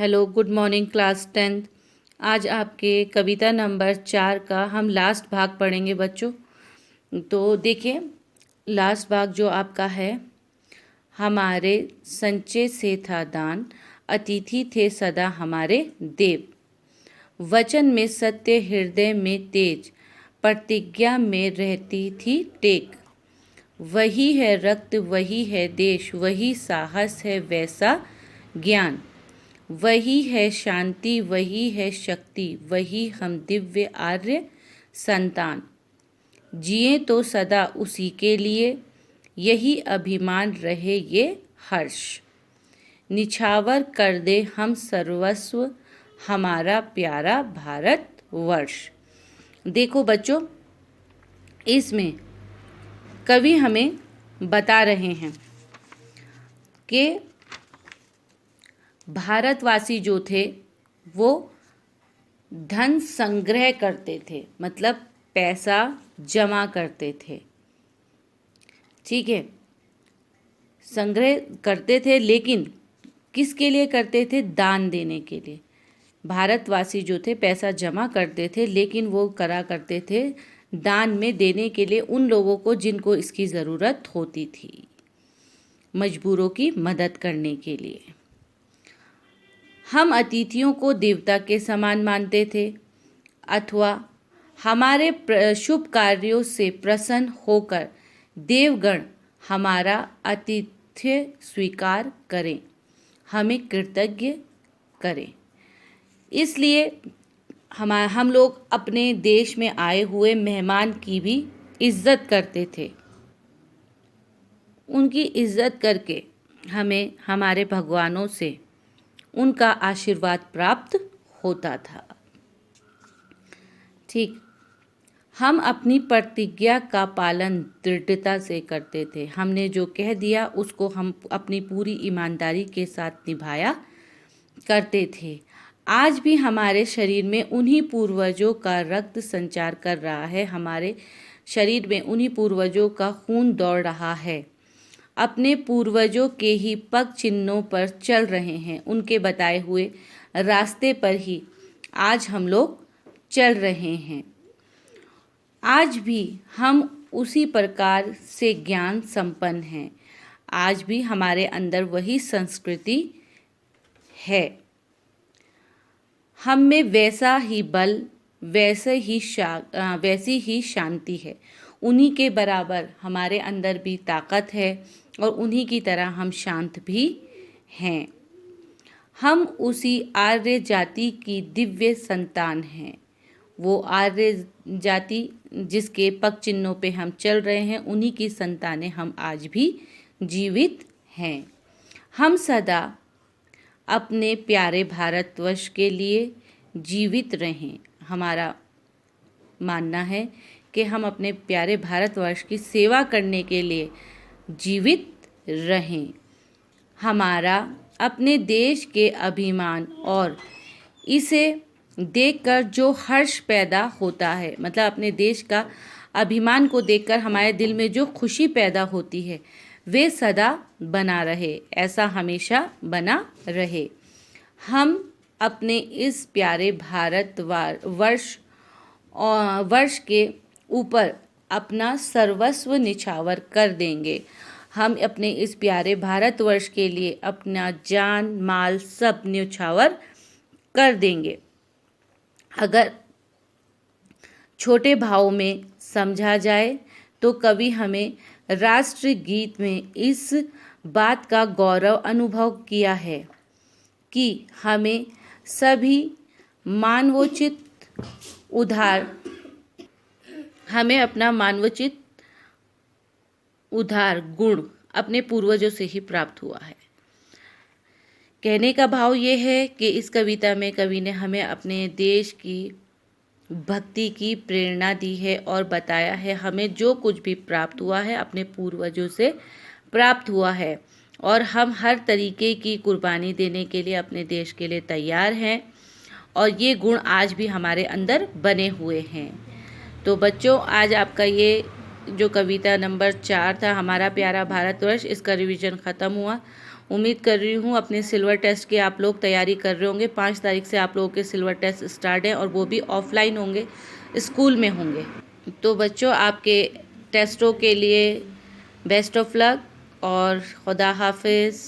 Hello, good morning class 10th। आज आपके कविता number 4 का हम लास्ट भाग पढ़ेंगे बच्चों। तो देखिए, लास्ट भाग जो आपका है, हमारे संचय से था दान, अतिथि थे सदा हमारे देव। वचन में सत्य, हृदय में तेज, प्रतिज्ञा में रहती थी टेक। वही है रक्त, वही है देश, वही साहस है वैसा ज्ञान। वही है शांति, वही है शक्ति, वही हम दिव्य आर्य संतान। जिए तो सदा उसी के लिए, यही अभिमान रहे ये हर्ष। निछावर कर दे हम सर्वस्व, हमारा प्यारा भारत वर्ष। देखो बच्चों, इसमें कवि हमें बता रहे हैं कि भारतवासी जो थे वो धन संग्रह करते थे, मतलब पैसा जमा करते थे। ठीक है, संग्रह करते थे, लेकिन किसके लिए करते थे? दान देने के लिए। भारतवासी जो थे पैसा जमा करते थे, लेकिन वो करा करते थे दान में देने के लिए उन लोगों को जिनको इसकी ज़रूरत होती थी, मजबूरों की मदद करने के लिए। हम अतिथियों को देवता के समान मानते थे, अथवा हमारे शुभ कार्यों से प्रसन्न होकर देवगण हमारा आतिथ्य स्वीकार करें, हमें कृतज्ञ करें। इसलिए हम लोग अपने देश में आए हुए मेहमान की भी इज्जत करते थे। उनकी इज्जत करके हमें हमारे भगवानों से उनका आशीर्वाद प्राप्त होता था। ठीक, हम अपनी प्रतिज्ञा का पालन दृढ़ता से करते थे। हमने जो कह दिया उसको हम अपनी पूरी ईमानदारी के साथ निभाया करते थे। आज भी हमारे शरीर में उन्हीं पूर्वजों का रक्त संचार कर रहा है, हमारे शरीर में उन्हीं पूर्वजों का खून दौड़ रहा है। अपने पूर्वजों के ही पग चिन्हों पर चल रहे हैं, उनके बताए हुए रास्ते पर ही आज हम लोग चल रहे हैं। आज भी हम उसी प्रकार से ज्ञान संपन्न हैं। आज भी हमारे अंदर वही संस्कृति है। हम में वैसा ही बल, वैसी ही शांति है। उन्हीं के बराबर हमारे अंदर भी ताकत है और उन्हीं की तरह हम शांत भी हैं। हम उसी आर्य जाति की दिव्य संतान हैं। वो आर्य जाति जिसके पग चिन्हों पे हम चल रहे हैं, उन्हीं की संतानें हम आज भी जीवित हैं। हम सदा अपने प्यारे भारतवर्ष के लिए जीवित रहें। हमारा मानना है कि हम अपने प्यारे भारतवर्ष की सेवा करने के लिए जीवित रहें। हमारा अपने देश के अभिमान और इसे देखकर जो हर्ष पैदा होता है, मतलब अपने देश का अभिमान को देखकर हमारे दिल में जो खुशी पैदा होती है, वे सदा बना रहे, ऐसा हमेशा बना रहे। हम अपने इस प्यारे वर्ष के ऊपर अपना सर्वस्व निछावर कर देंगे। हम अपने इस प्यारे भारतवर्ष के लिए अपना जान माल सब न्यौछावर कर देंगे। अगर छोटे भाव में समझा जाए तो कवि हमें राष्ट्रगीत में इस बात का गौरव अनुभव किया है कि हमें सभी मानवोचित उदार गुण अपने पूर्वजों से ही प्राप्त हुआ है। कहने का भाव ये है कि इस कविता में कवि ने हमें अपने देश की भक्ति की प्रेरणा दी है और बताया है हमें जो कुछ भी प्राप्त हुआ है अपने पूर्वजों से प्राप्त हुआ है, और हम हर तरीके की कुर्बानी देने के लिए अपने देश के लिए तैयार हैं, और ये गुण आज भी हमारे अंदर बने हुए हैं। तो बच्चों, आज आपका ये जो कविता नंबर 4 था, हमारा प्यारा भारतवर्ष, इसका रिवीजन ख़त्म हुआ। उम्मीद कर रही हूँ अपने सिल्वर टेस्ट की आप लोग तैयारी कर रहे होंगे। 5 तारीख से आप लोगों के सिल्वर टेस्ट स्टार्ट हैं और वो भी ऑफलाइन होंगे, स्कूल में होंगे। तो बच्चों, आपके टेस्टों के लिए बेस्ट ऑफ लक और खुदा हाफिज़।